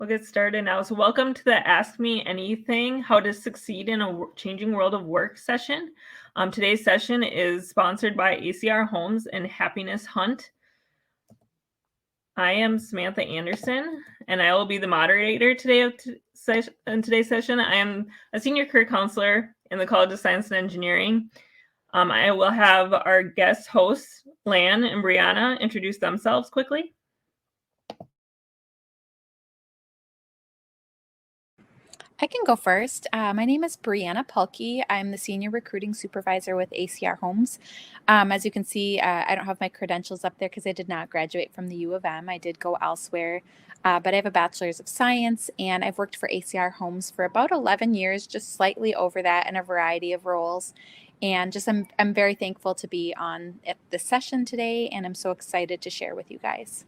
We'll get started now. So welcome to the Ask Me Anything, How to Succeed in a Changing World of Work session. Today's session is sponsored by ACR Homes and Happiness Hunt. I am Samantha Anderson, and I will be the moderator today in today's session. I am a senior career counselor in the College of Science and Engineering. I will have our guest hosts, Lan and Brianna, introduce themselves quickly. I can go first. My name is Brianna Pulkey. I'm the Senior Recruiting Supervisor with ACR Homes. As you can see, I don't have my credentials up there because I did not graduate from the U of M. I did go elsewhere, but I have a Bachelor's of Science, and I've worked for ACR Homes for about 11 years, just slightly over that in a variety of roles. And I'm very thankful to be on this session today, and I'm so excited to share with you guys.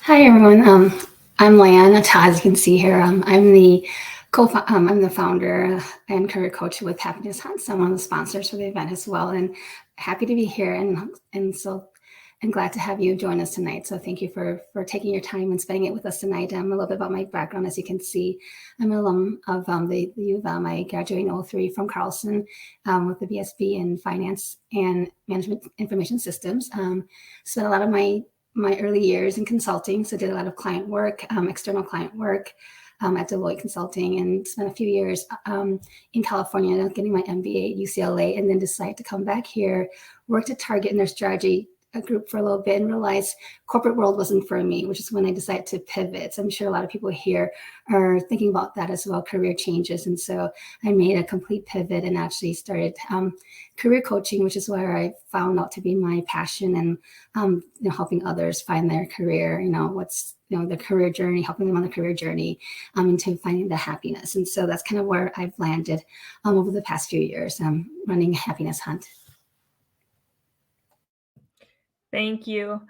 Hi, everyone. I'm Lan. As you can see here, I'm the founder and career coach with Happiness Hunt. So I'm one of the sponsors for the event as well, and happy to be here. And so I'm glad to have you join us tonight. So thank you for taking your time and spending it with us tonight. A little bit about my background, as you can see, I'm an alum of the U of M. I graduated in 2003 from Carlson with the BSB in Finance and Management Information Systems. Spent a lot of my early years in consulting. So did a lot of client work, external client work at Deloitte Consulting, and spent a few years in California getting my MBA at UCLA, and then decided to come back here, worked at Target in their strategy group for a little bit, and realized corporate world wasn't for me, which is when I decided to pivot. So I'm sure a lot of people here are thinking about that as well, career changes. And so I made a complete pivot and actually started career coaching, which is where I found out to be my passion, and helping others find their career, the career journey, helping them on the career journey into finding the happiness. And so that's kind of where I've landed over the past few years, running Happiness Hunt. Thank you.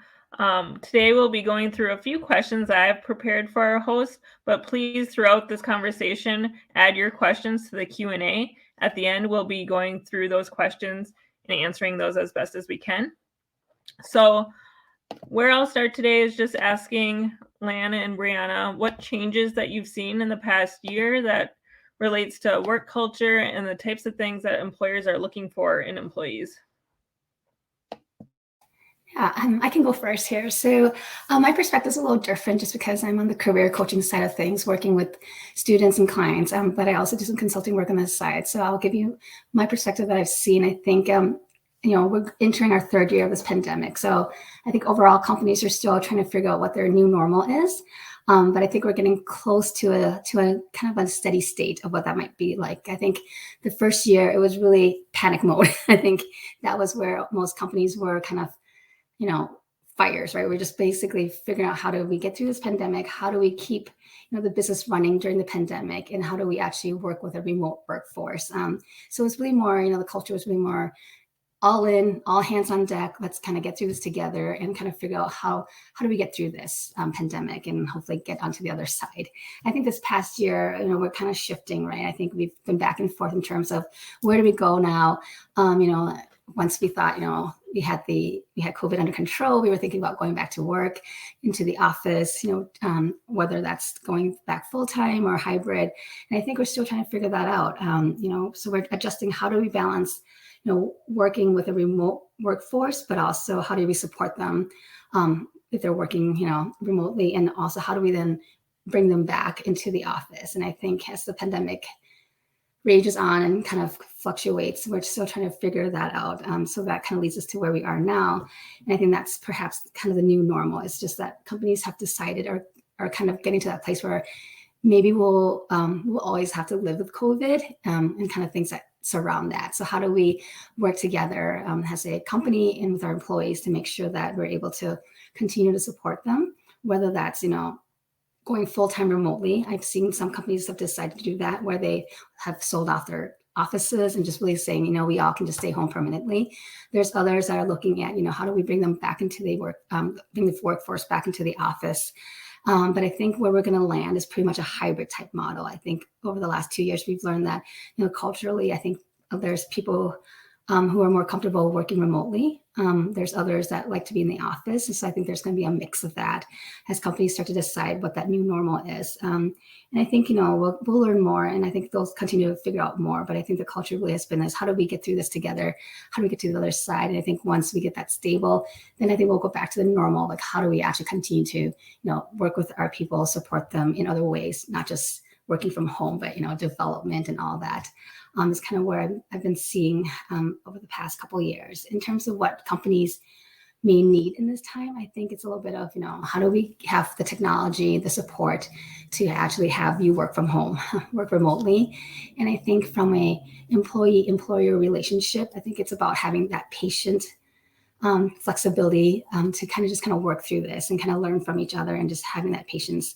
Today we'll be going through a few questions I have prepared for our host, but please throughout this conversation, add your questions to the Q&A. At the end, we'll be going through those questions and answering those as best as we can. So where I'll start today is just asking Lana and Brianna what changes that you've seen in the past year that relates to work culture and the types of things that employers are looking for in employees. Yeah, I can go first here. So my perspective is a little different just because I'm on the career coaching side of things, working with students and clients, but I also do some consulting work on this side. So I'll give you my perspective that I've seen. I think, we're entering our third year of this pandemic. So I think overall companies are still trying to figure out what their new normal is. But I think we're getting close to a kind of a steady state of what that might be like. I think the first year it was really panic mode. I think that was where most companies were kind of fires, right? We're just basically figuring out how do we get through this pandemic? How do we keep, the business running during the pandemic? And how do we actually work with a remote workforce? So it's really more, the culture was really more all in, all hands on deck. Let's kind of get through this together and kind of figure out how do we get through this pandemic and hopefully get onto the other side. I think this past year, we're kind of shifting, right? I think we've been back and forth in terms of where do we go now? Once we thought, we had COVID under control, we were thinking about going back to work, into the office, whether that's going back full time or hybrid. And I think we're still trying to figure that out. So we're adjusting. How do we balance, working with a remote workforce, but also how do we support them if they're working, remotely, and also how do we then bring them back into the office? And I think as the pandemic rages on and kind of fluctuates, we're still trying to figure that out. So that kind of leads us to where we are now. And I think that's perhaps kind of the new normal. It's just that companies have decided or are kind of getting to that place where maybe we'll always have to live with COVID and kind of things that surround that. So how do we work together as a company and with our employees to make sure that we're able to continue to support them, whether that's, going full-time remotely. I've seen some companies have decided to do that where they have sold off their offices and just really saying, we all can just stay home permanently. There's others that are looking at, how do we bring them back into the bring the workforce back into the office. But I think where we're going to land is pretty much a hybrid type model. I think over the last 2 years, we've learned that, culturally, I think there's people who are more comfortable working remotely. There's others that like to be in the office. And so I think there's going to be a mix of that as companies start to decide what that new normal is. And I think, we'll learn more, and I think they'll continue to figure out more. But I think the culture really has been this: how do we get through this together? How do we get to the other side? And I think once we get that stable, then I think we'll go back to the normal. Like, how do we actually continue to, work with our people, support them in other ways, not just working from home, but, development and all that. Is kind of where I've been seeing over the past couple of years. In terms of what companies may need in this time, I think it's a little bit of, how do we have the technology, the support to actually have you work from home, work remotely. And I think from a employee-employer relationship, I think it's about having that patient flexibility to kind of work through this and kind of learn from each other, and just having that patience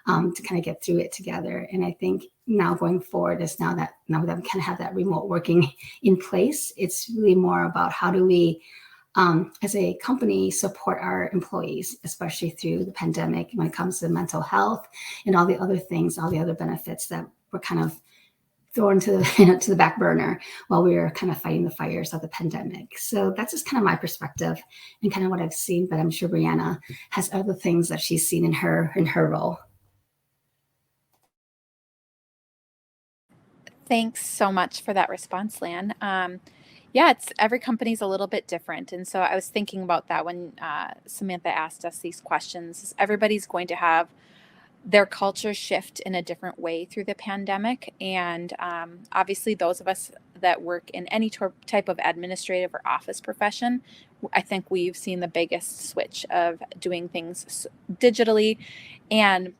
to kind of get through it together. And I think now going forward is now that we kind of have that remote working in place, it's really more about how do we, as a company, support our employees, especially through the pandemic, when it comes to mental health and all the other things, all the other benefits that were kind of thrown to the back burner while we were kind of fighting the fires of the pandemic. So that's just kind of my perspective and kind of what I've seen. But I'm sure Brianna has other things that she's seen in her role. Thanks so much for that response, Lan. Yeah, every company's a little bit different. And so I was thinking about that when Samantha asked us these questions. Everybody's going to have their culture shift in a different way through the pandemic. And obviously, those of us that work in any type of administrative or office profession, I think we've seen the biggest switch of doing things digitally. And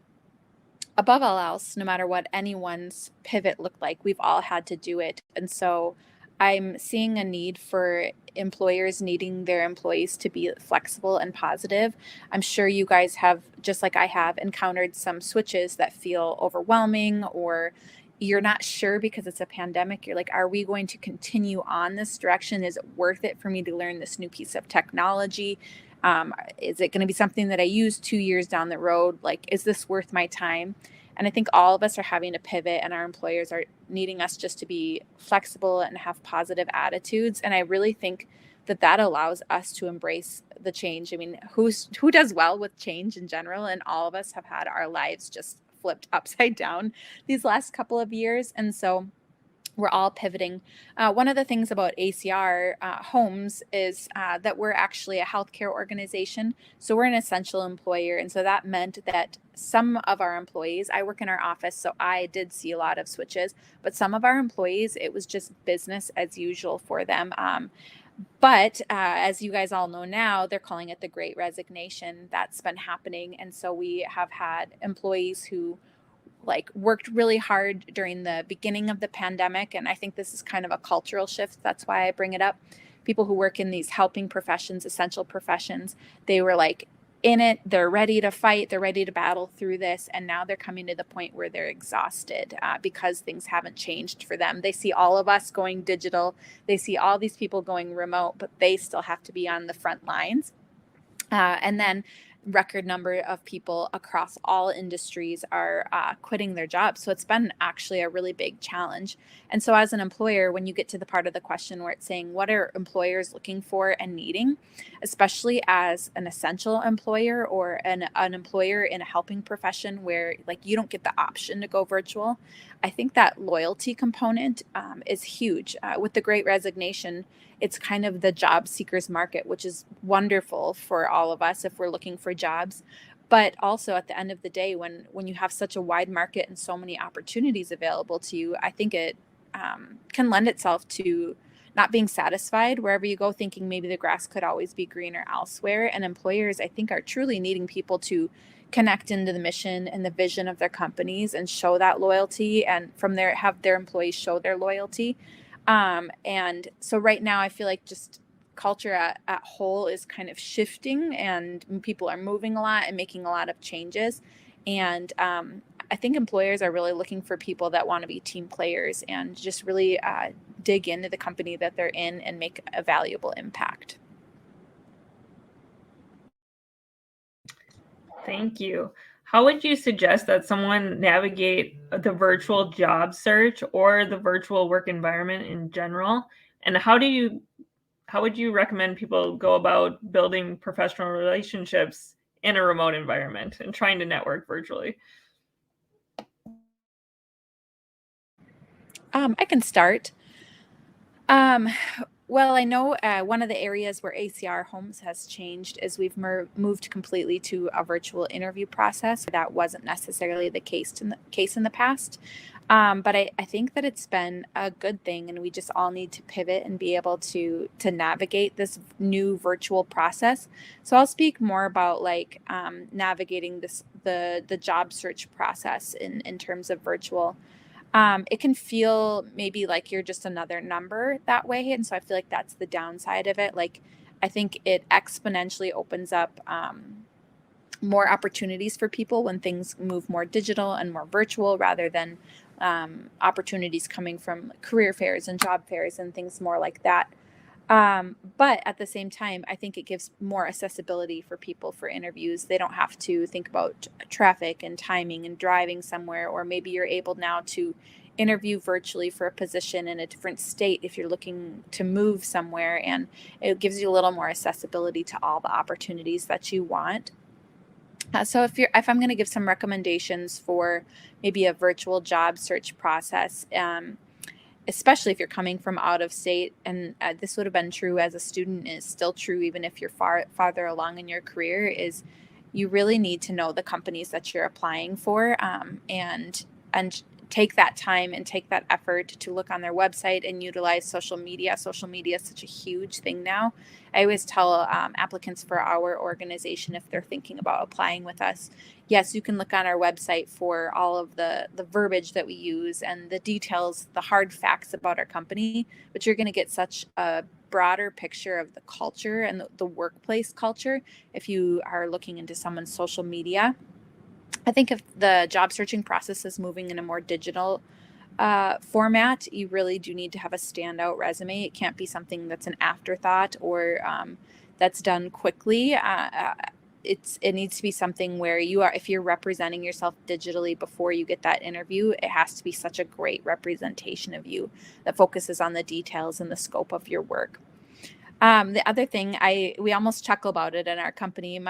above all else, no matter what anyone's pivot looked like, we've all had to do it. And so I'm seeing a need for employers needing their employees to be flexible and positive. I'm sure you guys have, just like I have, encountered some switches that feel overwhelming, or you're not sure because it's a pandemic. You're like, are we going to continue on this direction? Is it worth it for me to learn this new piece of technology? Is it going to be something that I use 2 years down the road? Like, is this worth my time? And I think all of us are having to pivot, and our employers are needing us just to be flexible and have positive attitudes. And I really think that allows us to embrace the change. I mean, who does well with change in general? And all of us have had our lives just flipped upside down these last couple of years. And so we're all pivoting. One of the things about ACR Homes is that we're actually a healthcare organization. So we're an essential employer. And so that meant that some of our employees, I work in our office, so I did see a lot of switches, but some of our employees, it was just business as usual for them. But as you guys all know now, they're calling it the Great Resignation. That's been happening. And so we have had employees who worked really hard during the beginning of the pandemic. And I think this is kind of a cultural shift. That's why I bring it up. People who work in these helping professions, essential professions, they were in it, they're ready to fight, they're ready to battle through this. And now they're coming to the point where they're exhausted because things haven't changed for them. They see all of us going digital. They see all these people going remote, but they still have to be on the front lines. And then record number of people across all industries are quitting their jobs. So it's been actually a really big challenge. And so as an employer, when you get to the part of the question where it's saying, what are employers looking for and needing, especially as an essential employer or an employer in a helping profession where you don't get the option to go virtual, I think that loyalty component is huge. With the Great Resignation, it's kind of the job seekers market, which is wonderful for all of us if we're looking for jobs. But also at the end of the day, when you have such a wide market and so many opportunities available to you, I think it can lend itself to not being satisfied wherever you go, thinking maybe the grass could always be greener elsewhere. And employers, I think, are truly needing people to connect into the mission and the vision of their companies and show that loyalty, and from there have their employees show their loyalty. And so right now I feel like just culture at whole is kind of shifting, and people are moving a lot and making a lot of changes. And I think employers are really looking for people that want to be team players and just really dig into the company that they're in and make a valuable impact. Thank you. How would you suggest that someone navigate the virtual job search or the virtual work environment in general? And how would you recommend people go about building professional relationships in a remote environment and trying to network virtually? I can start. Well, I know one of the areas where ACR Homes has changed is we've moved completely to a virtual interview process. That wasn't necessarily the case in the past. But I think that it's been a good thing, and we just all need to pivot and be able to navigate this new virtual process. So I'll speak more about like navigating the job search process in terms of virtual. It can feel maybe like you're just another number that way. And so I feel like that's the downside of it. Like, I think it exponentially opens up more opportunities for people when things move more digital and more virtual rather than opportunities coming from career fairs and job fairs and things more like that. But at the same time, I think it gives more accessibility for people for interviews. They don't have to think about traffic and timing and driving somewhere, or maybe you're able now to interview virtually for a position in a different state if you're looking to move somewhere, and it gives you a little more accessibility to all the opportunities that you want. So if I'm going to give some recommendations for maybe a virtual job search process, especially if you're coming from out of state, and this would have been true as a student, is still true even if you're farther along in your career, is you really need to know the companies that you're applying for, and take that time and take that effort to look on their website and utilize social media. Social media is such a huge thing now. I always tell applicants for our organization, if they're thinking about applying with us, yes, you can look on our website for all of the verbiage that we use and the details, the hard facts about our company, but you're going to get such a broader picture of the culture and the workplace culture if you are looking into someone's social media. I think if the job searching process is moving in a more digital format, you really do need to have a standout resume. It can't be something that's an afterthought or that's done quickly. It needs to be something where if you're representing yourself digitally before you get that interview, it has to be such a great representation of you that focuses on the details and the scope of your work. The other thing, we almost chuckle about it in our company.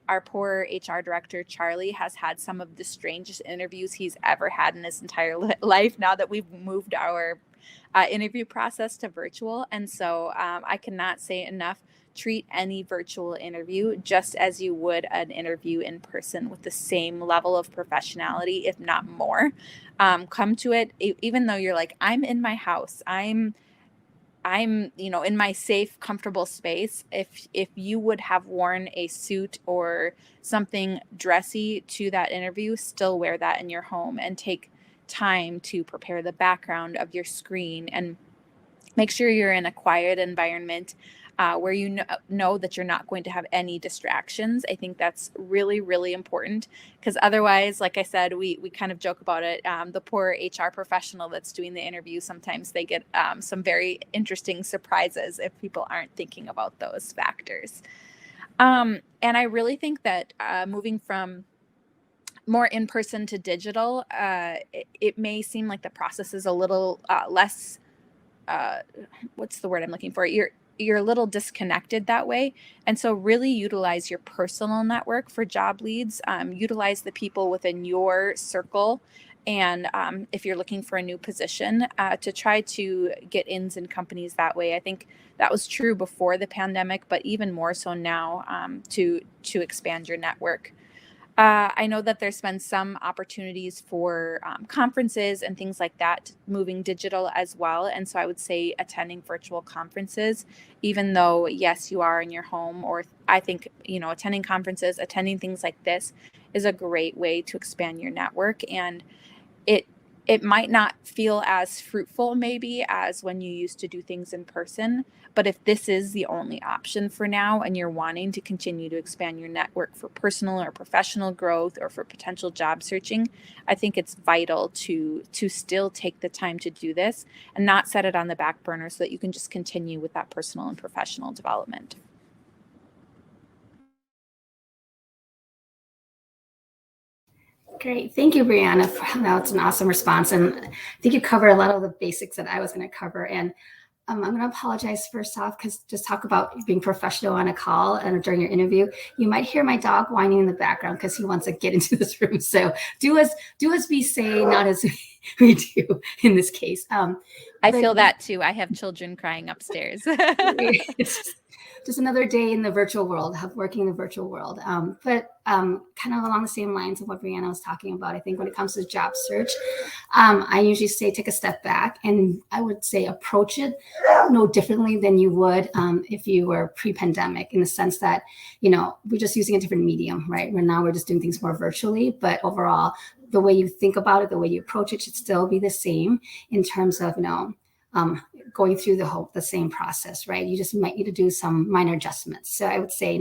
Our poor HR director, Charlie, has had some of the strangest interviews he's ever had in his entire life now that we've moved our interview process to virtual. And so I cannot say enough. Treat any virtual interview just as you would an interview in person, with the same level of professionality, if not more. Come to it, even though you're like, I'm in my house, I'm in my safe, comfortable space. If you would have worn a suit or something dressy to that interview, still wear that in your home and take time to prepare the background of your screen, and make sure you're in a quiet environment where you know that you're not going to have any distractions. I think that's really, really important, because otherwise, like I said, we kind of joke about it. The poor HR professional that's doing the interview, sometimes they get some very interesting surprises if people aren't thinking about those factors. And I really think that moving from more in-person to digital, it may seem like the process is a little less, what's the word I'm looking for? You're a little disconnected that way. And so really utilize your personal network for job leads, utilize the people within your circle. And if you're looking for a new position, to try to get ins in companies that way. I think that was true before the pandemic, but even more so now, to expand your network. I know that there's been some opportunities for conferences and things like that moving digital as well. And so I would say attending virtual conferences, even though, yes, you are in your home, or I think, attending conferences, attending things like this is a great way to expand your network. And it might not feel as fruitful maybe as when you used to do things in person, but if this is the only option for now and you're wanting to continue to expand your network for personal or professional growth or for potential job searching, I think it's vital to still take the time to do this and not set it on the back burner, so that you can just continue with that personal and professional development. Great. Thank you, Brianna. That's an awesome response. And I think you covered a lot of the basics that I was going to cover. And I'm going to apologize first off, because just talk about being professional on a call and during your interview. You might hear my dog whining in the background because he wants to get into this room. So do as we say, not as we do in this case. I feel that too. I have children crying upstairs. It's just another day in the virtual world, working in the virtual world. But kind of along the same lines of what Brianna was talking about, I think when it comes to job search, I usually say take a step back, and I would say approach it no differently than you would if you were pre-pandemic, in the sense that, we're just using a different medium, right? We're just doing things more virtually, but overall, the way you think about it, the way you approach it should still be the same in terms of, going through the same process, right? You just might need to do some minor adjustments. So I would say,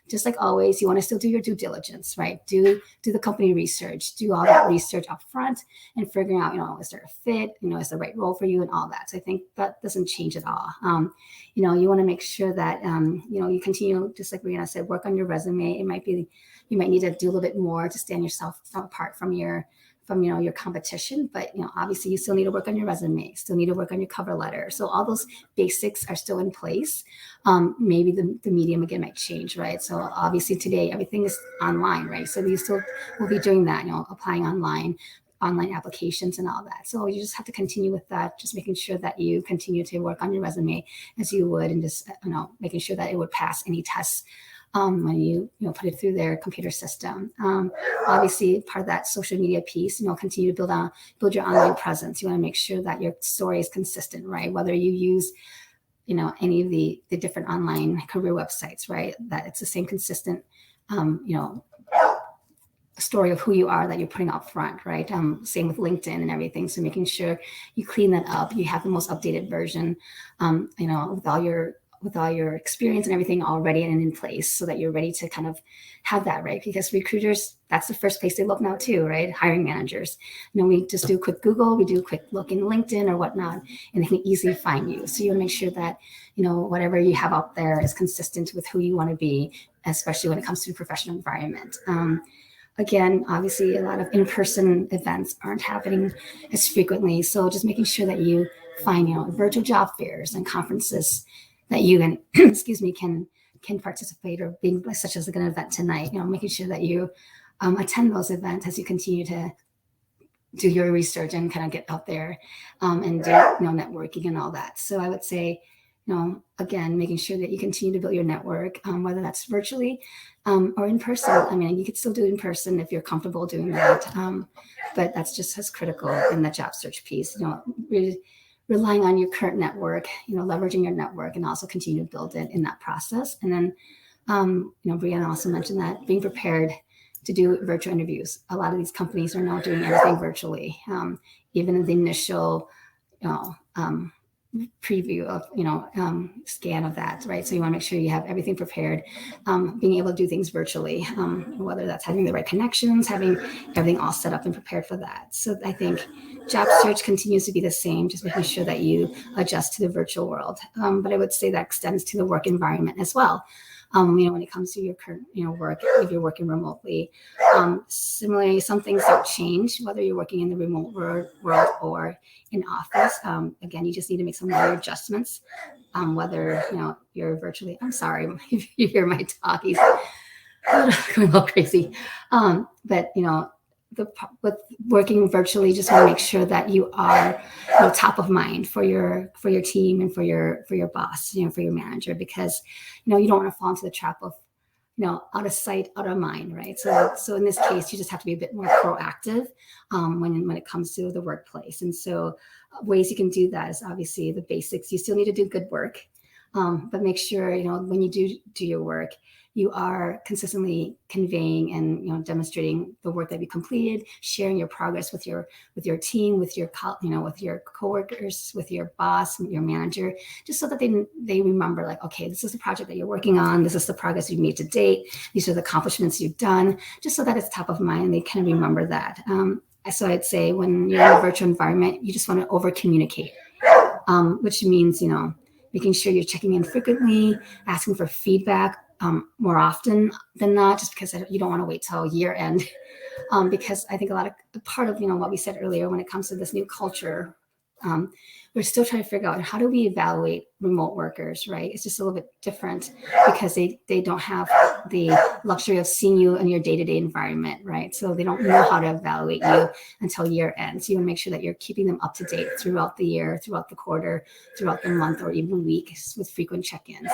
just like always, you want to still do your due diligence, right? Do the company research, do all that research up front, and figuring out, is there a fit, is the right role for you, and all that. So I think that doesn't change at all. You want to make sure that, you continue, just like Brianna said, work on your resume. It might be, you might need to do a little bit more to stand yourself apart from your competition, but obviously you still need to work on your resume, still need to work on your cover letter. So all those basics are still in place. Maybe the medium again might change, right? So obviously today everything is online, right? So you still will be doing that, applying online applications and all that. So you just have to continue with that, just making sure that you continue to work on your resume as you would, and just making sure that it would pass any tests when you put it through their computer system. Obviously, part of that social media piece, continue to build your online presence. You want to make sure that your story is consistent, right? Whether you use, any of the different online career websites, right? That it's the same consistent, story of who you are that you're putting up front, right? Same with LinkedIn and everything. So making sure you clean that up, you have the most updated version, with all your experience and everything already and in place, so that you're ready to kind of have that, right? Because recruiters, that's the first place they look now too, right? Hiring managers. We just do a quick Google, we do a quick look in LinkedIn or whatnot, and they can easily find you. So you want to make sure that, whatever you have out there is consistent with who you want to be, especially when it comes to a professional environment. Again, obviously, a lot of in-person events aren't happening as frequently. So just making sure that you find, virtual job fairs and conferences that you can, can participate, or being such as an event tonight, making sure that you attend those events as you continue to do your research and kind of get out there and do networking and all that. So I would say, again, making sure that you continue to build your network, whether that's virtually or in person. I mean, you could still do it in person if you're comfortable doing that, but that's just as critical in the job search piece. Really relying on your current network, leveraging your network, and also continue to build it in that process. And then, Brianna also mentioned that being prepared to do virtual interviews. A lot of these companies are now doing everything virtually, even in the initial, preview of, scan of that, right? So you want to make sure you have everything prepared, being able to do things virtually, whether that's having the right connections, having everything all set up and prepared for that. So I think job search continues to be the same, just making sure that you adjust to the virtual world. But I would say that extends to the work environment as well. When it comes to your current, work, if you're working remotely. Similarly, some things don't change, whether you're working in the remote world or in office. Again, you just need to make some minor adjustments, whether, you're virtually, I'm sorry if you hear my dog, he's going a little crazy. But, with working virtually, just want to make sure that you are top of mind for your team and for your boss, for your manager, because you don't want to fall into the trap of out of sight, out of mind, right? So in this case, you just have to be a bit more proactive when it comes to the workplace. And so ways you can do that is obviously the basics. You still need to do good work, but make sure when you do your work, you are consistently conveying and demonstrating the work that you completed, sharing your progress with your team, with your coworkers, with your boss and your manager, just so that they remember, like, okay, this is the project that you're working on, this is the progress you've made to date, these are the accomplishments you've done, just so that it's top of mind and they can remember that. So I'd say when you're in a virtual environment, you just want to over communicate, which means making sure you're checking in frequently, asking for feedback more often than not, just because you don't want to wait till year end. Because I think part of what we said earlier when it comes to this new culture we're still trying to figure out how do we evaluate remote workers, right? It's just a little bit different because they don't have the luxury of seeing you in your day-to-day environment, right? So they don't know how to evaluate you until year end. So you want to make sure that you're keeping them up to date throughout the year, throughout the quarter, throughout the month, or even week with frequent check-ins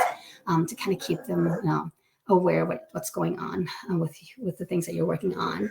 to kind of keep them aware of what's going on with the things that you're working on.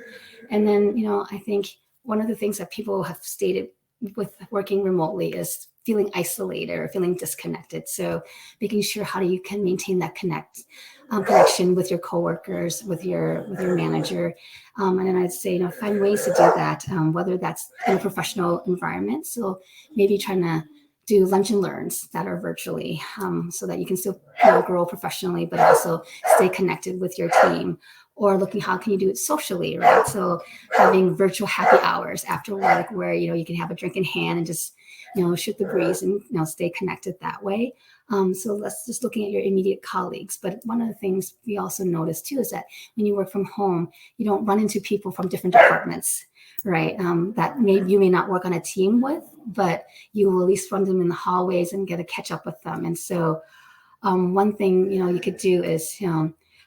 And then, I think one of the things that people have stated with working remotely is feeling isolated or feeling disconnected. So making sure how you can maintain that connection with your coworkers, with your manager. And then I'd say, find ways to do that, whether that's in a professional environment. So maybe trying to do lunch and learns that are virtually so that you can still grow professionally, but also stay connected with your team. Or looking how can you do it socially, right? So having virtual happy hours after work where, you can have a drink in hand and just, shoot the breeze and, stay connected that way. So that's just looking at your immediate colleagues. But one of the things we also notice too is that when you work from home, you don't run into people from different departments, right? That you may not work on a team with, but you will at least run them in the hallways and get a catch up with them. And so one thing, you could do is,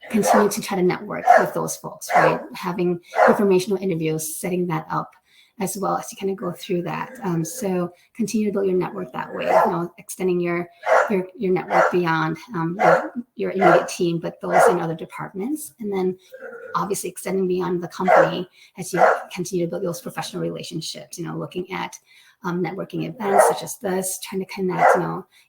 continue to try to network with those folks, right? Having informational interviews, setting that up as well as you kind of go through that. So continue to build your network that way, extending your network beyond your immediate team, but those in other departments. And then obviously extending beyond the company as you continue to build those professional relationships, looking at networking events such as this, trying to connect,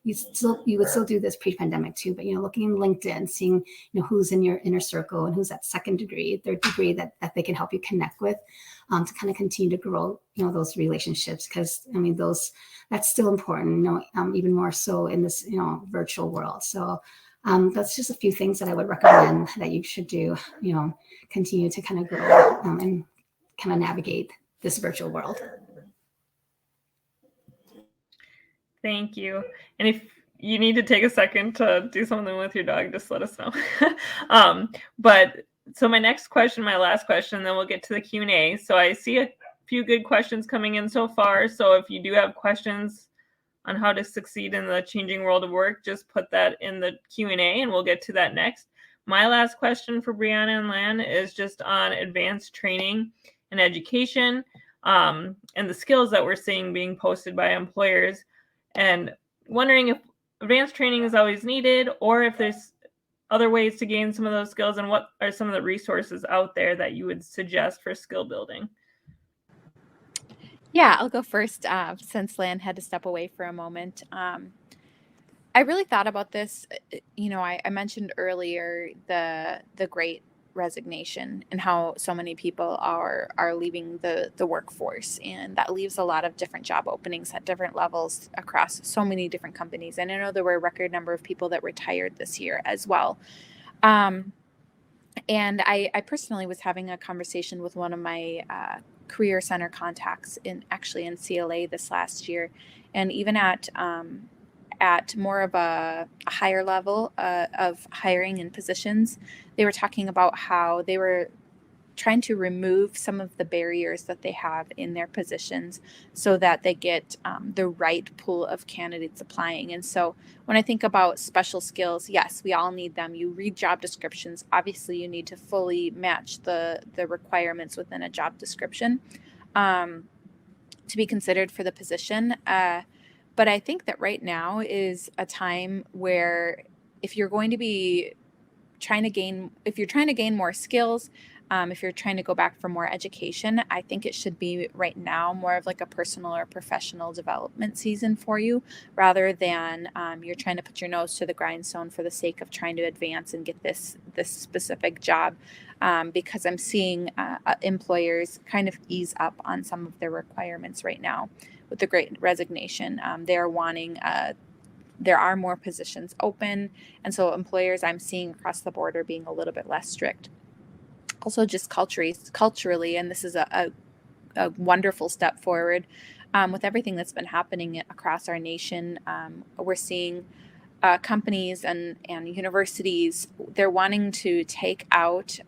you would still do this pre-pandemic too, but, looking in LinkedIn, seeing, who's in your inner circle and who's at second degree, third degree that they can help you connect with to kind of continue to grow, those relationships. Because, that's still important, even more so in this, virtual world. So that's just a few things that I would recommend that you should do, continue to kind of grow and kind of navigate this virtual world. Thank you. And if you need to take a second to do something with your dog, just let us know. So my next question, my last question, then we'll get to the Q&A. So I see a few good questions coming in so far. So if you do have questions on how to succeed in the changing world of work, just put that in the Q&A and we'll get to that next. My last question for Brianna and Lan is just on advanced training and education and the skills that we're seeing being posted by employers. And wondering if advanced training is always needed or if there's other ways to gain some of those skills and what are some of the resources out there that you would suggest for skill building? Yeah, I'll go first since Lan had to step away for a moment. I really thought about this. I mentioned earlier the Great Resignation and how so many people are leaving the workforce, and that leaves a lot of different job openings at different levels across so many different companies. And I know there were a record number of people that retired this year as well. And I personally was having a conversation with one of my career center contacts in CLA this last year, and even at more of a higher level of hiring and positions, they were talking about how they were trying to remove some of the barriers that they have in their positions so that they get the right pool of candidates applying. And so when I think about special skills, yes, we all need them. You read job descriptions. Obviously, you need to fully match the requirements within a job description to be considered for the position. But I think that right now is a time where if you're trying to gain more skills, if you're trying to go back for more education, I think it should be right now more of like a personal or professional development season for you, rather than you're trying to put your nose to the grindstone for the sake of trying to advance and get this specific job. Because I'm seeing employers kind of ease up on some of their requirements right now with the Great Resignation. They're wanting there are more positions open, and so employers I'm seeing across the board are being a little bit less strict. Also, just culturally, and this is a wonderful step forward with everything that's been happening across our nation. We're seeing companies and universities, they're wanting to take out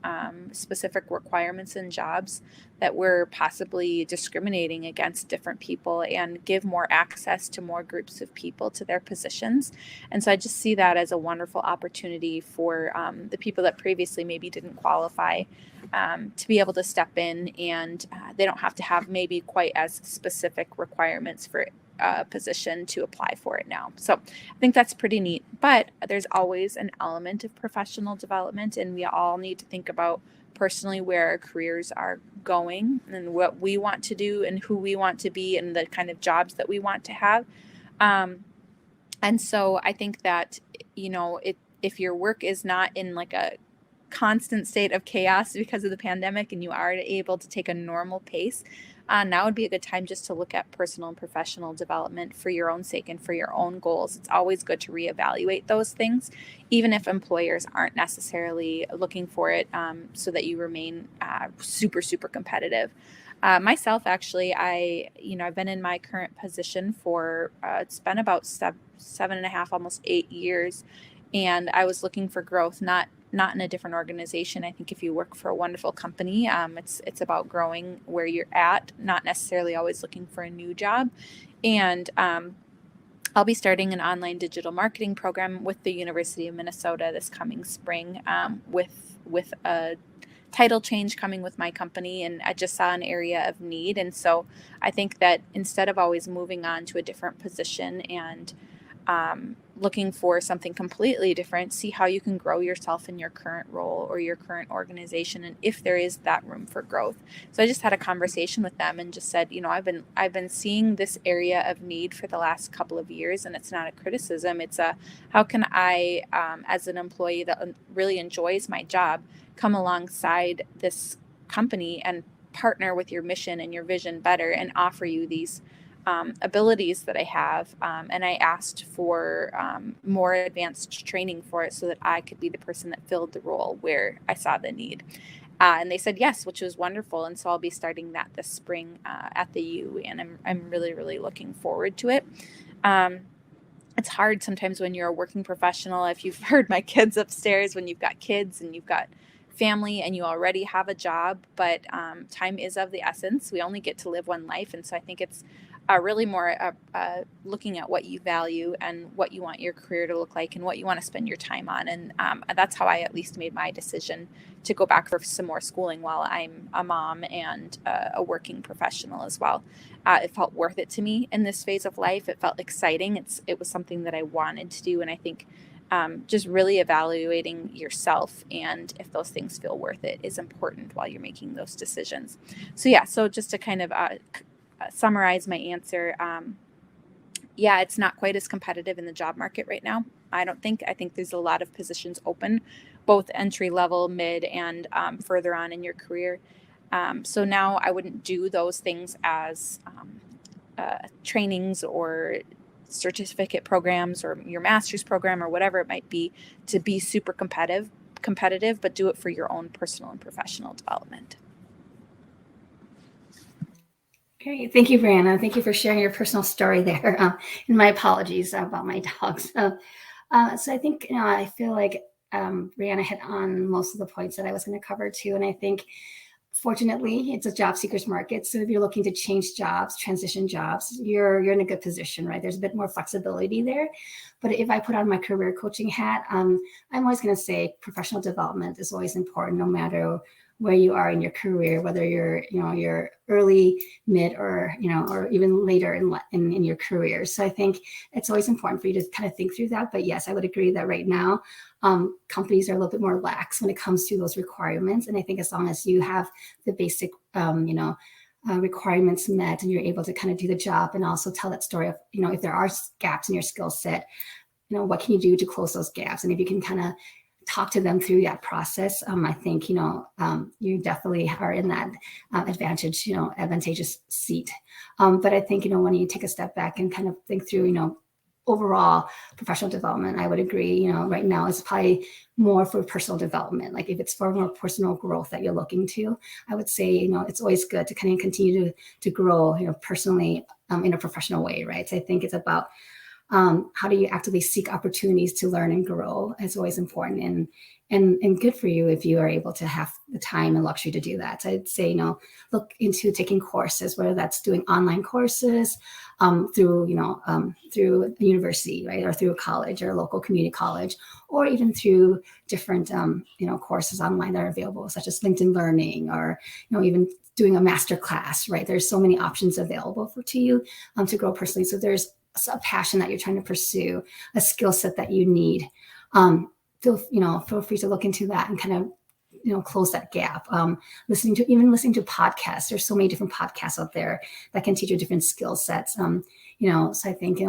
specific requirements in jobs that were possibly discriminating against different people and give more access to more groups of people to their positions. And so I just see that as a wonderful opportunity for the people that previously maybe didn't qualify to be able to step in, and they don't have to have maybe quite as specific requirements for position to apply for it now. So I think that's pretty neat, but there's always an element of professional development, and we all need to think about personally where our careers are going and what we want to do and who we want to be and the kind of jobs that we want to have. And so I think that, if your work is not in like a constant state of chaos because of the pandemic and you are able to take a normal pace, now would be a good time just to look at personal and professional development for your own sake and for your own goals. It's always good to reevaluate those things, even if employers aren't necessarily looking for it, so that you remain super, super competitive. Myself, actually, I've been in my current position for, it's been about 7.5, almost 8 years. And I was looking for growth, not in a different organization. I think if you work for a wonderful company, it's about growing where you're at, not necessarily always looking for a new job. And I'll be starting an online digital marketing program with the University of Minnesota this coming spring, with a title change coming with my company, and I just saw an area of need. And so I think that instead of always moving on to a different position and looking for something completely different, see how you can grow yourself in your current role or your current organization, and if there is that room for growth. So I just had a conversation with them and just said, I've been seeing this area of need for the last couple of years, and it's not a criticism. It's how can I, as an employee that really enjoys my job, come alongside this company and partner with your mission and your vision better and offer you these abilities that I have. And I asked for more advanced training for it so that I could be the person that filled the role where I saw the need. And they said yes, which was wonderful. And so I'll be starting that this spring at the U, and I'm really, really looking forward to it. It's hard sometimes when you're a working professional. If you've heard my kids upstairs, when you've got kids and you've got family and you already have a job, but time is of the essence. We only get to live one life. And so I think it's really more looking at what you value and what you want your career to look like and what you want to spend your time on. And that's how I at least made my decision to go back for some more schooling while I'm a mom and a working professional as well. It felt worth it to me in this phase of life. It felt exciting. It was something that I wanted to do. And I think just really evaluating yourself and if those things feel worth it is important while you're making those decisions. So just to kind of summarize my answer, it's not quite as competitive in the job market right now. I think there's a lot of positions open, both entry level, mid, and further on in your career. So now I wouldn't do those things as trainings or certificate programs or your master's program or whatever it might be to be super competitive, but do it for your own personal and professional development. Great. Thank you, Brianna. Thank you for sharing your personal story there. And my apologies about my dogs. So I think, I feel like Brianna hit on most of the points that I was going to cover too. And I think, fortunately, it's a job seekers market. So if you're looking to change jobs, transition jobs, you're in a good position, right? There's a bit more flexibility there. But if I put on my career coaching hat, I'm always going to say professional development is always important, no matter where you are in your career, whether you're early, mid, or even later in your career. So I think it's always important for you to kind of think through that. But yes, I would agree that right now companies are a little bit more lax when it comes to those requirements. And I think as long as you have the basic requirements met and you're able to kind of do the job and also tell that story of if there are gaps in your skill set, what can you do to close those gaps? And if you can kind of talk to them through that process, I think, you definitely are in that advantageous seat. But I think, when you take a step back and kind of think through, overall professional development, I would agree, right now is probably more for personal development. Like if it's for more personal growth that you're looking to, I would say, it's always good to kind of continue to grow, personally in a professional way, right? So I think it's about how do you actively seek opportunities to learn and grow is always important, and good for you if you are able to have the time and luxury to do that. So I'd say, look into taking courses, whether that's doing online courses through a university, right, or through a college or a local community college, or even through different courses online that are available, such as LinkedIn Learning, or even doing a master class, right? There's so many options available to you to grow personally. So there's a passion that you're trying to pursue, a skill set that you need. Feel free to look into that and kind of close that gap. Listening to podcasts. There's so many different podcasts out there that can teach you different skill sets. So I think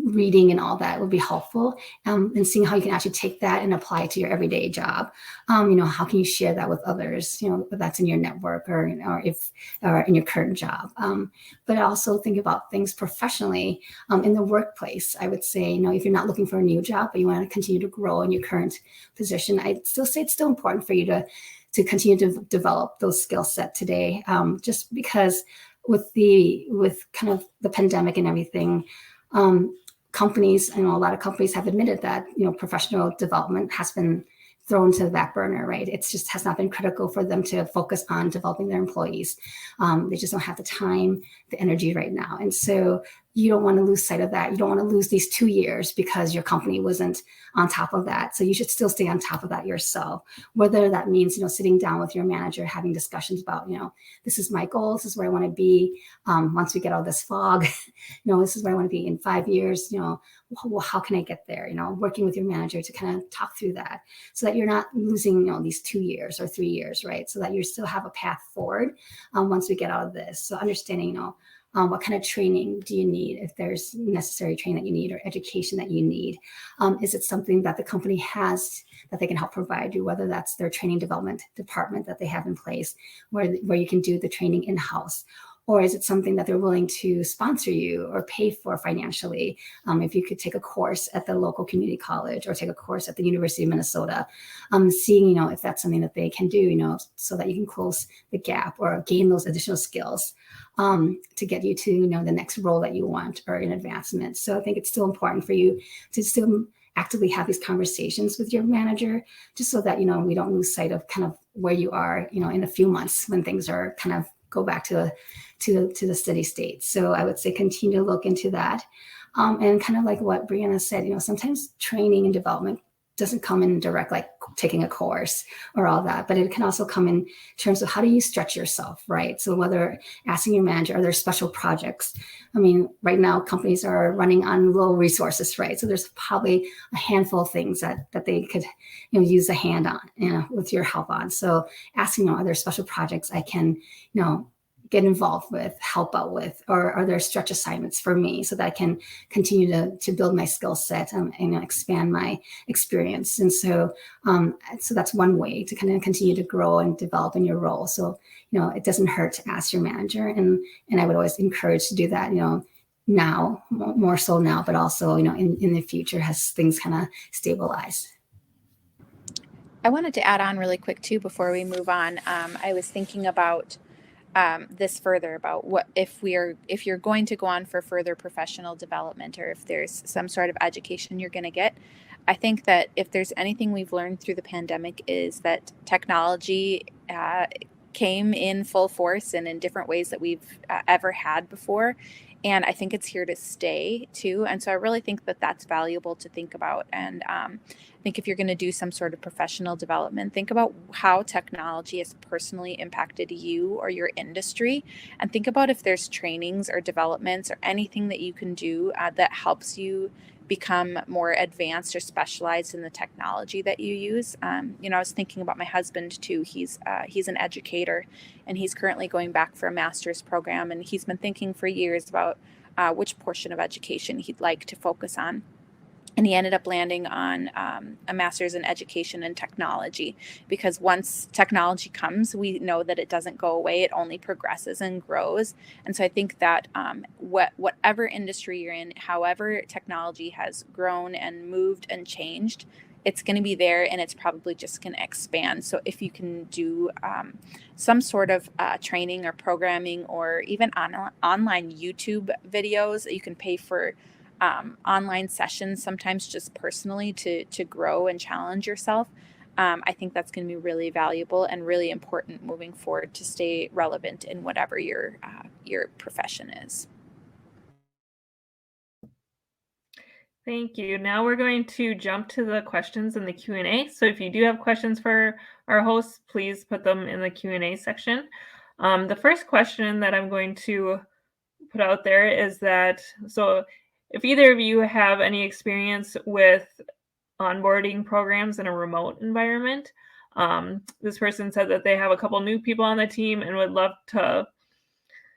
reading and all that would be helpful, and seeing how you can actually take that and apply it to your everyday job. How can you share that with others, if that's in your network or in your current job. But also think about things professionally in the workplace. I would say, if you're not looking for a new job, but you want to continue to grow in your current position, I'd still say it's still important for you to continue to develop those skill sets today, just because with kind of the pandemic and everything, companies, a lot of companies have admitted that, professional development has been thrown to the back burner, right? It's just has not been critical for them to focus on developing their employees. They just don't have the time, the energy right now. And so you don't want to lose sight of that. You don't want to lose these 2 years because your company wasn't on top of that. So you should still stay on top of that yourself, whether that means, sitting down with your manager, having discussions about, this is my goal. This is where I want to be once we get all this fog. This is where I want to be in 5 years. How can I get there? Working with your manager to kind of talk through that so that you're not losing, these 2 years or 3 years, right? So that you still have a path forward once we get out of this. So understanding, what kind of training do you need, if there's necessary training that you need or education that you need? Is it something that the company has that they can help provide you, whether that's their training development department that they have in place where you can do the training in-house? Or is it something that they're willing to sponsor you or pay for financially? If you could take a course at the local community college or take a course at the University of Minnesota, seeing, if that's something that they can do, so that you can close the gap or gain those additional skills to get you to, the next role that you want or an advancement. So I think it's still important for you to still actively have these conversations with your manager, just so that, we don't lose sight of kind of where you are, in a few months when things are kind of go back to the steady state. So I would say continue to look into that. And kind of like what Brianna said, sometimes training and development doesn't come in direct, like taking a course or all that, but it can also come in terms of how do you stretch yourself, right? So whether asking your manager, are there special projects? I mean, right now companies are running on low resources, right? So there's probably a handful of things that they could, use a hand on, with your help on. So asking, are there special projects I can, get involved with, help out with, or are there stretch assignments for me so that I can continue to build my skill set and expand my experience? And so that's one way to kind of continue to grow and develop in your role. So, it doesn't hurt to ask your manager. And I would always encourage to do that, now, more so now, but also, in the future as things kind of stabilize. I wanted to add on really quick too, before we move on. I was thinking about this further about what if you're going to go on for further professional development, or if there's some sort of education you're going to get. I think that if there's anything we've learned through the pandemic is that technology came in full force and in different ways that we've ever had before. And I think it's here to stay too. And so I really think that that's valuable to think about. And I think if you're going to do some sort of professional development, think about how technology has personally impacted you or your industry. And think about if there's trainings or developments or anything that you can do that helps you become more advanced or specialized in the technology that you use. I was thinking about my husband too. He's an educator, and he's currently going back for a master's program, and he's been thinking for years about which portion of education he'd like to focus on. And he ended up landing on a master's in education and technology, because once technology comes, we know that it doesn't go away. It only progresses and grows. And so I think that whatever industry you're in, however technology has grown and moved and changed, it's going to be there, and it's probably just going to expand. So if you can do some sort of training or programming, or even online YouTube videos, you can pay for online sessions, sometimes just personally to grow and challenge yourself. I think that's going to be really valuable and really important moving forward to stay relevant in whatever your profession is. Thank you. Now we're going to jump to the questions in the Q&A. So if you do have questions for our hosts, please put them in the Q&A section. The first question that I'm going to put out there is that, so if either of you have any experience with onboarding programs in a remote environment, this person said that they have a couple new people on the team and would love to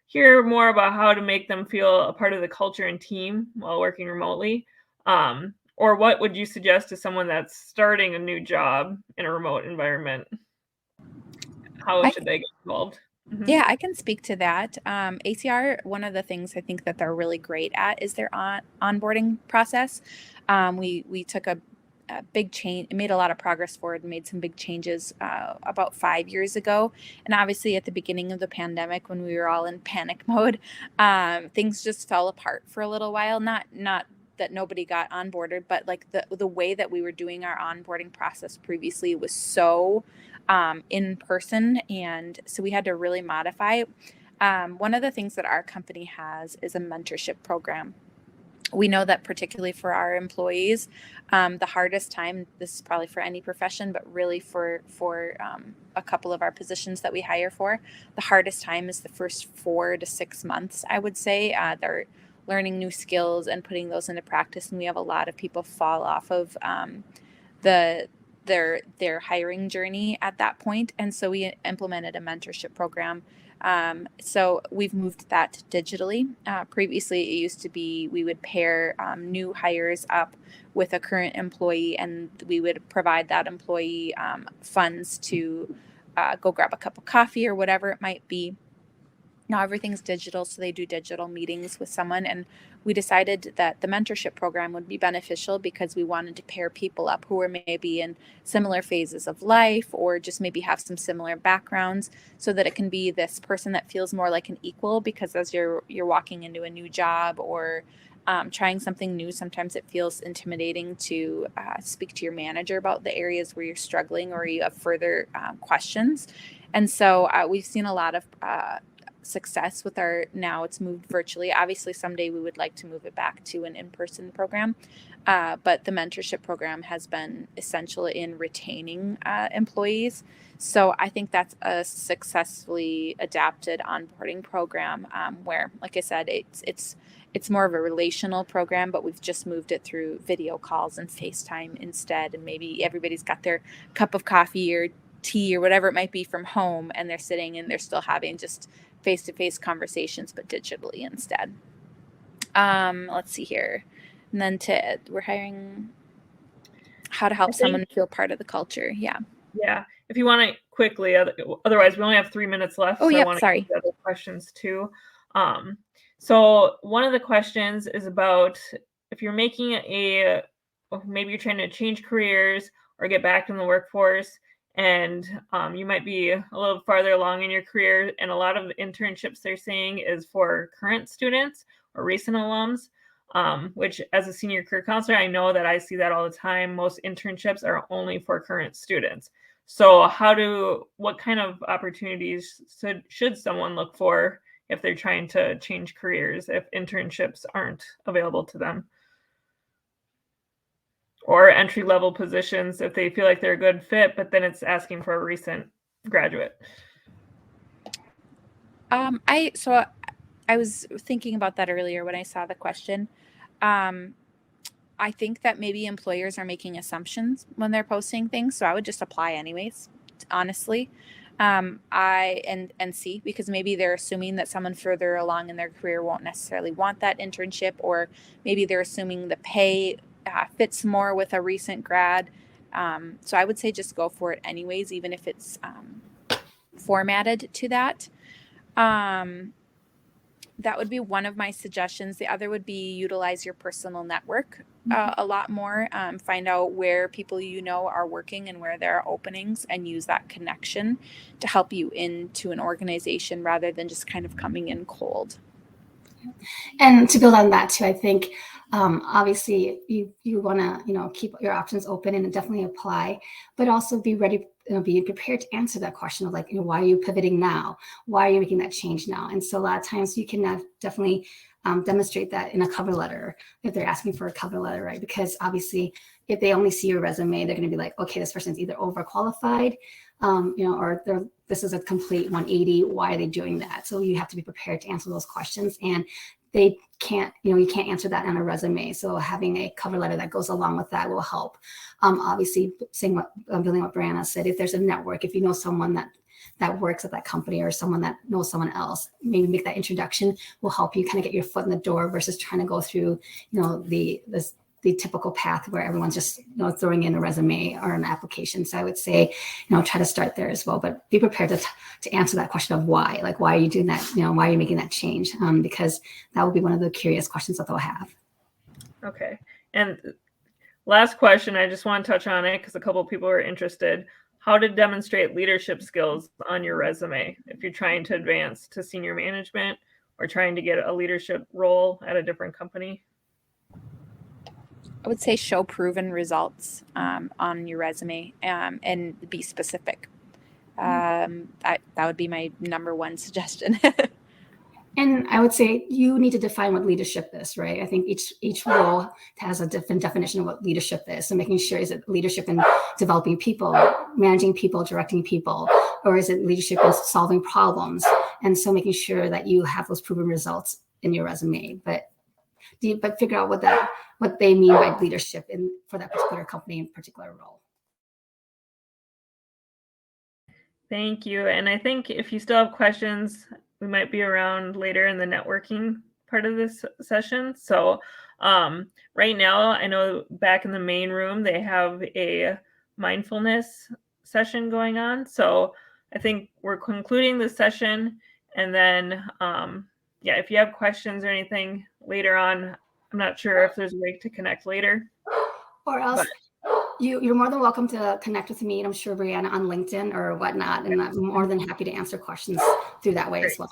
hear more about how to make them feel a part of the culture and team while working remotely. Or what would you suggest to someone that's starting a new job in a remote environment? How should they get involved? Yeah, I can speak to that. ACR, one of the things I think that they're really great at is their onboarding process. We took a big change, made a lot of progress forward, and made some big changes about 5 years ago. And obviously, at the beginning of the pandemic, when we were all in panic mode, things just fell apart for a little while. Not that nobody got onboarded, but like the way that we were doing our onboarding process previously was so in person, and so we had to really modify. One of the things that our company has is a mentorship program. We know that particularly for our employees, the hardest time, this is probably for any profession, but really for a couple of our positions that we hire for, the hardest time is the first 4 to 6 months, I would say. They're learning new skills and putting those into practice, and we have a lot of people fall off of their hiring journey at that point. And so we implemented a mentorship program. So we've moved that digitally. Previously, it used to be we would pair new hires up with a current employee, and we would provide that employee funds to go grab a cup of coffee or whatever it might be. Now everything's digital, so they do digital meetings with someone, and we decided that the mentorship program would be beneficial because we wanted to pair people up who were maybe in similar phases of life or just maybe have some similar backgrounds, so that it can be this person that feels more like an equal, because as you're walking into a new job or trying something new, sometimes it feels intimidating to speak to your manager about the areas where you're struggling or you have further questions. And so we've seen a lot of success with now it's moved virtually. Obviously, someday we would like to move it back to an in-person program, but the mentorship program has been essential in retaining employees. So I think that's a successfully adapted onboarding program where, like I said, it's more of a relational program, but we've just moved it through video calls and FaceTime instead, and maybe everybody's got their cup of coffee or tea or whatever it might be from home, and they're sitting and they're still having just face-to-face conversations, but digitally instead. Let's see here. And then we're hiring how to help someone feel part of the culture. Yeah. If you want to quickly, otherwise we only have 3 minutes left. Oh, so yeah. I want to Sorry. get other questions too. So one of the questions is about if you're making maybe you're trying to change careers or get back in the workforce, and you might be a little farther along in your career, and a lot of the internships they're saying is for current students or recent alums, which as a senior career counselor, I know that I see that all the time. Most internships are only for current students. So what kind of opportunities should someone look for if they're trying to change careers, if internships aren't available to them? Or entry-level positions if they feel like they're a good fit, but then it's asking for a recent graduate. I was thinking about that earlier when I saw the question. I think that maybe employers are making assumptions when they're posting things, so I would just apply anyways, honestly. And see, because maybe they're assuming that someone further along in their career won't necessarily want that internship, or maybe they're assuming the pay fits more with a recent grad. So I would say just go for it anyways, even if it's formatted to that. That would be one of my suggestions. The other would be utilize your personal network a lot more. Find out where people are working and where there are openings, and use that connection to help you into an organization rather than just kind of coming in cold. And to build on that too, I think obviously you want to keep your options open and definitely apply, but also be ready, be prepared to answer that question of like, why are you pivoting now? Why are you making that change now? And so a lot of times you can definitely demonstrate that in a cover letter if they're asking for a cover letter, right? Because obviously if they only see your resume, they're going to be like, okay, this person's either overqualified, or this is a complete 180. Why are they doing that? So you have to be prepared to answer those questions, and they can't, you can't answer that on a resume. So having a cover letter that goes along with that will help. Obviously, building what Brianna said, if there's a network, if you know someone that works at that company or someone that knows someone else, maybe make that introduction will help you kind of get your foot in the door versus trying to go through, the typical path where everyone's just throwing in a resume or an application. So I would say, try to start there as well, but be prepared to answer that question of why. Like, why are you doing that? Why are you making that change? Because that will be one of the curious questions that they'll have. Okay. And last question, I just want to touch on it because a couple of people are interested. How to demonstrate leadership skills on your resume if you're trying to advance to senior management or trying to get a leadership role at a different company? I would say show proven results on your resume and be specific. That would be my number one suggestion. And I would say you need to define what leadership is, right? I think each role has a different definition of what leadership is. So making sure, is it leadership in developing people, managing people, directing people, or is it leadership in solving problems? And so making sure that you have those proven results in your resume, but figure out what they mean by leadership for that particular company and particular role. Thank you. And I think if you still have questions, we might be around later in the networking part of this session. So right now, I know back in the main room, they have a mindfulness session going on. So I think we're concluding the session. And then, if you have questions or anything later on, I'm not sure if there's a way to connect later. Or else you're more than welcome to connect with me, and I'm sure Brianna on LinkedIn or whatnot, and I'm more than happy to answer questions through that way as well.